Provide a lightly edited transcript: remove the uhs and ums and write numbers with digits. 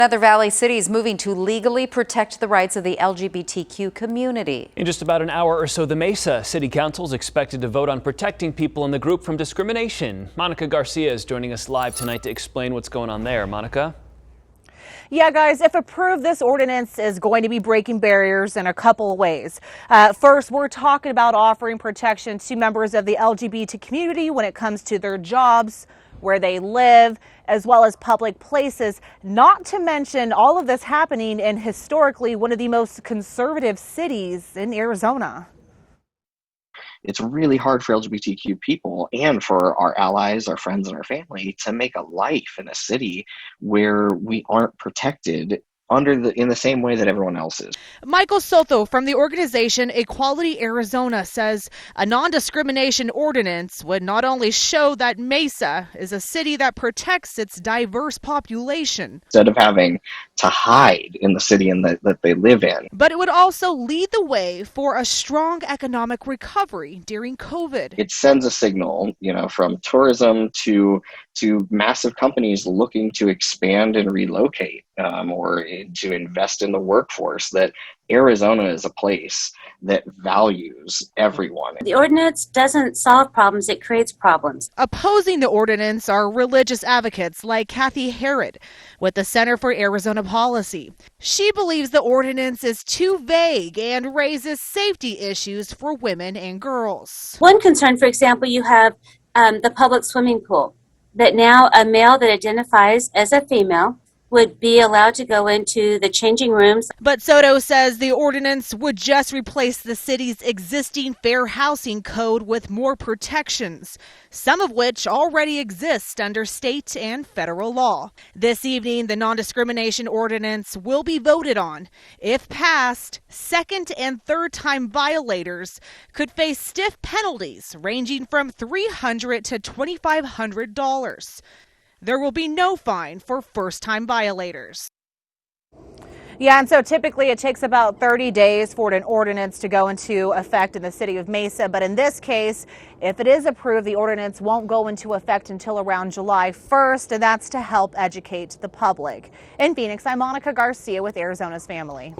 Another Valley city is moving to legally protect the rights of the LGBTQ community. In just about an hour or so, the Mesa City Council is expected to vote on protecting people in the group from discrimination. Monica Garcia is joining us live tonight to explain what's going on there. Monica? Yeah, guys, if approved, this ordinance is going to be breaking barriers in a couple of ways. First, we're talking about offering protection to members of the LGBT community when it comes to their jobs, where they live, as well as public places, not to mention all of this happening in historically one of the most conservative cities in Arizona. It's really hard for LGBTQ people and for our allies, our friends, and our family to make a life in a city where we aren't protected in the same way that everyone else is. Michael Soto from the organization Equality Arizona says a non-discrimination ordinance would not only show that Mesa is a city that protects its diverse population, Instead of having to hide in the city that they live in, but it would also lead the way for a strong economic recovery during COVID. it sends a signal, from tourism to massive companies looking to expand and relocate or to invest in the workforce, that Arizona is a place that values everyone. The ordinance doesn't solve problems, it creates problems. Opposing the ordinance are religious advocates like Kathy Herod with the Center for Arizona Policy. She believes the ordinance is too vague and raises safety issues for women and girls. One concern, for example, you have the public swimming pool, that now a male that identifies as a female would be allowed to go into the changing rooms. But Soto says the ordinance would just replace the city's existing fair housing code with more protections, some of which already exist under state and federal law. This evening, the non-discrimination ordinance will be voted on. If passed, second and third time violators could face stiff penalties ranging from $300 to $2,500. There will be no fine for first-time violators. Yeah, and so typically it takes about 30 days for an ordinance to go into effect in the city of Mesa. But in this case, if it is approved, the ordinance won't go into effect until around July 1st, and that's to help educate the public. In Phoenix, I'm Monica Garcia with Arizona's Family.